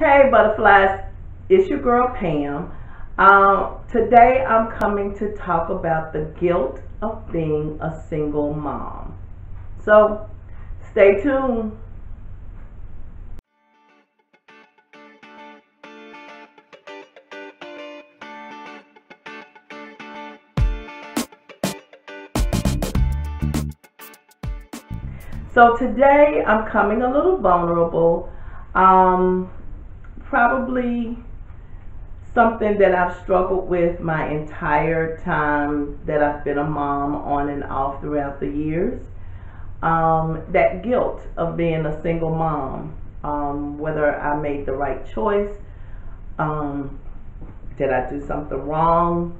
Hey butterflies, it's your girl Pam. Today I'm coming to talk about the guilt of being a single mom. So stay tuned. So today I'm coming a little vulnerable. Um, Probably something that I've struggled with my entire time that I've been a mom, on and off throughout the years. That guilt of being a single mom, whether I made the right choice, um, did I do something wrong,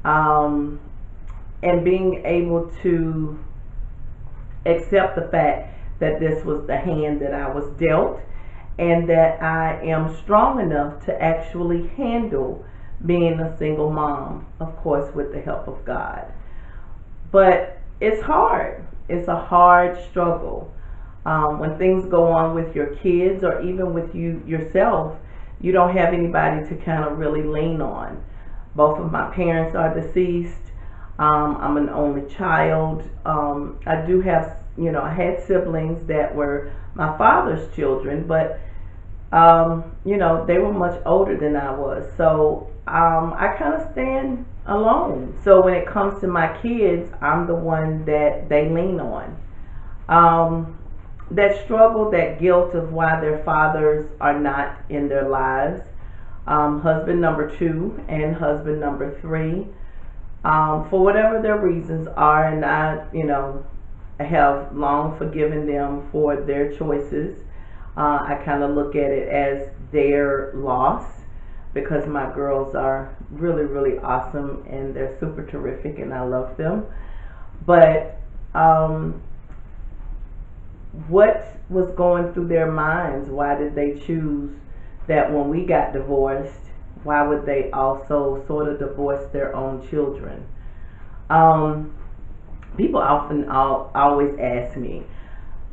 um, and being able to accept the fact that this was the hand that I was dealt, and that I am strong enough to actually handle being a single mom, of course, with the help of God. But it's hard. It's a hard struggle. When things go on with your kids or even with you yourself, you don't have anybody to kind of really lean on. Both of my parents are deceased. I'm an only child. I do have, I had siblings that were my father's children, but they were much older than I was. So I kind of stand alone. So when it comes to my kids, I'm the one that they lean on. That struggle, that guilt of why their fathers are not in their lives. Husband number two and husband number three, for whatever their reasons are, and I have long forgiven them for their choices. I kind of look at it as their loss, because my girls are really, really awesome and they're super terrific and I love them. But what was going through their minds? Why did they choose that when we got divorced? Why would they also sort of divorce their own children? People often always ask me,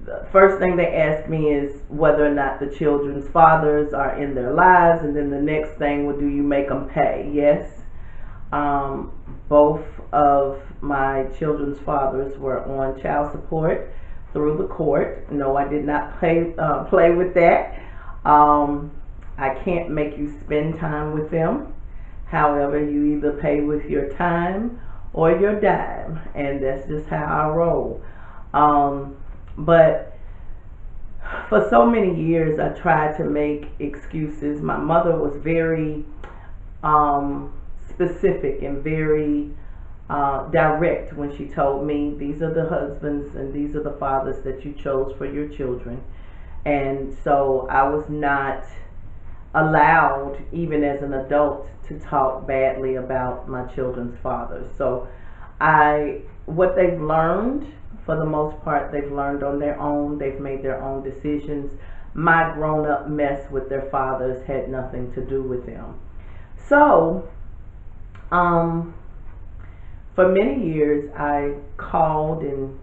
the first thing they ask me is whether or not the children's fathers are in their lives, and then the next thing, well, do you make them pay? Yes. Both of my children's fathers were on child support through the court. No, I did not play with that. I can't make you spend time with them. However, you either pay with your time or your dime, and that's just how I roll. But for so many years, I tried to make excuses. My mother was very specific and very direct when she told me, these are the husbands and these are the fathers that you chose for your children. And so I was not allowed, even as an adult, to talk badly about my children's fathers. So what they've learned, for the most part, they've learned on their own. They've made their own decisions. My grown-up mess with their fathers had nothing to do with them. So, for many years, I called and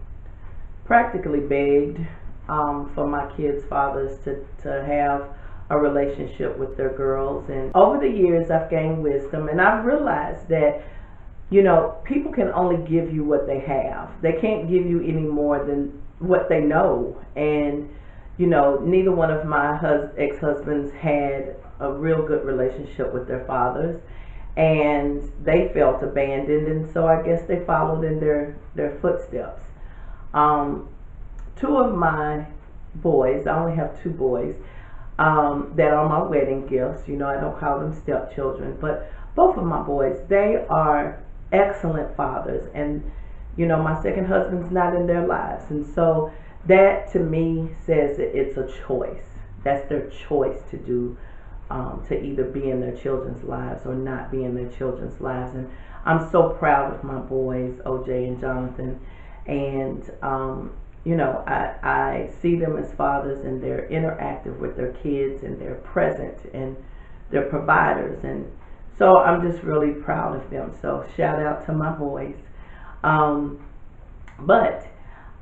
practically begged for my kids' fathers to have a relationship with their girls. And over the years, I've gained wisdom, and I've realized that people can only give you what they have. They can't give you any more than what they know. And, neither one of my ex-husbands had a real good relationship with their fathers. And they felt abandoned. And so I guess they followed in their footsteps. Two of my boys, I only have two boys, that are my wedding gifts. I don't call them stepchildren. But both of my boys, they are excellent fathers, and my second husband's not in their lives, and so that to me says that it's a choice. That's their choice to do, to either be in their children's lives or not be in their children's lives. And I'm so proud of my boys, OJ and Jonathan, and I see them as fathers, and they're interactive with their kids, and they're present, and they're providers, and so I'm just really proud of them. So shout out to my boys. But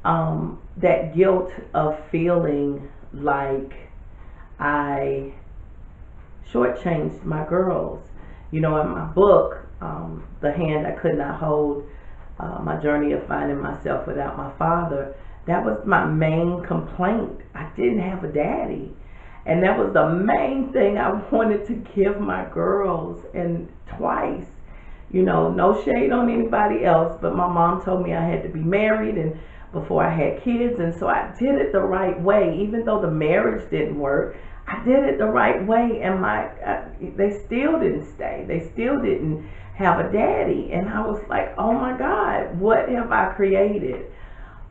that guilt of feeling like I shortchanged my girls. You know, in my book, The Hand I Could Not Hold, My Journey of Finding Myself Without My Father, that was my main complaint. I didn't have a daddy. And that was the main thing I wanted to give my girls. And twice, you know, no shade on anybody else, but my mom told me I had to be married and before I had kids. And so I did it the right way. Even though the marriage didn't work, I did it the right way. And they still didn't stay. They still didn't have a daddy. And I was like, oh my God, what have I created?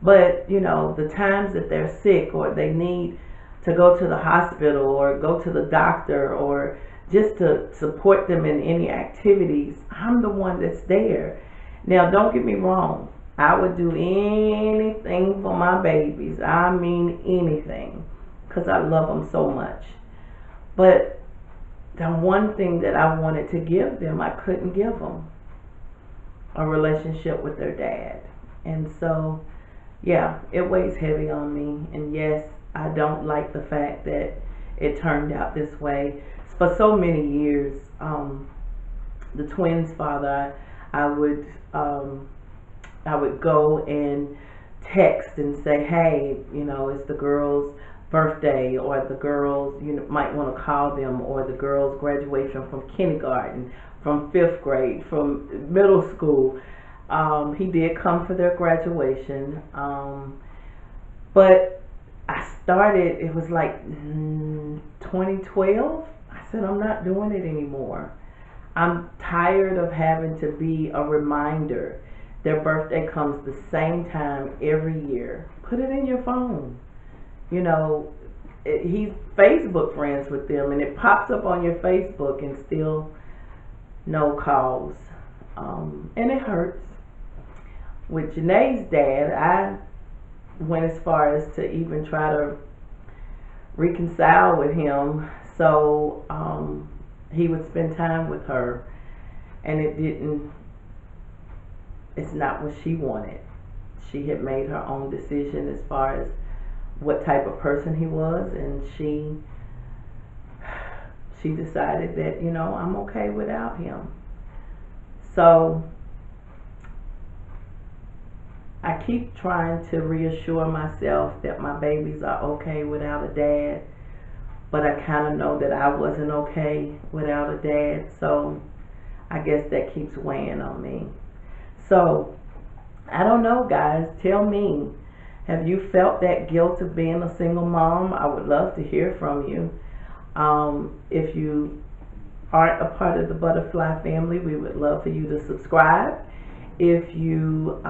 But, you know, the times that they're sick or they need to go to the hospital or go to the doctor or just to support them in any activities, I'm the one that's there. Now, don't get me wrong. I would do anything for my babies. I mean anything, because I love them so much. But the one thing that I wanted to give them, I couldn't give them: a relationship with their dad. And so, yeah, it weighs heavy on me. And yes, I don't like the fact that it turned out this way. For so many years, the twins' father, I would go and text and say, hey, you know, it's the girl's birthday, or the girls, you might want to call them, or the girls' graduation from kindergarten, from 5th grade, from middle school. He did come for their graduation, but I started, it was like 2012. I said, I'm not doing it anymore. I'm tired of having to be a reminder. Their birthday comes the same time every year. Put it in your phone. You know, he's Facebook friends with them, and it pops up on your Facebook, and still no calls. And it hurts. With Janae's dad, I went as far as to even try to reconcile with him, so he would spend time with her, and it's not what she wanted. She had made her own decision as far as what type of person he was, and she decided that, you know, I'm okay without him. So I keep trying to reassure myself that my babies are okay without a dad, but I kind of know that I wasn't okay without a dad, so I guess that keeps weighing on me. So, I don't know, guys. Tell me, have you felt that guilt of being a single mom? I would love to hear from you. If you aren't a part of the Butterfly family, we would love for you to subscribe. If you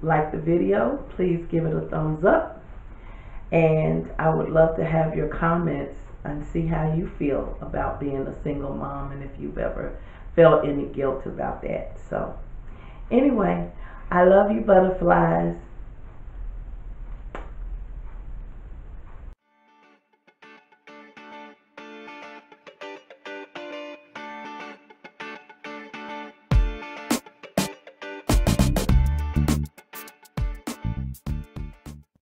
like the video, please give it a thumbs up. And I would love to have your comments and see how you feel about being a single mom, and if you've ever felt any guilt about that. So, anyway, I love you, butterflies.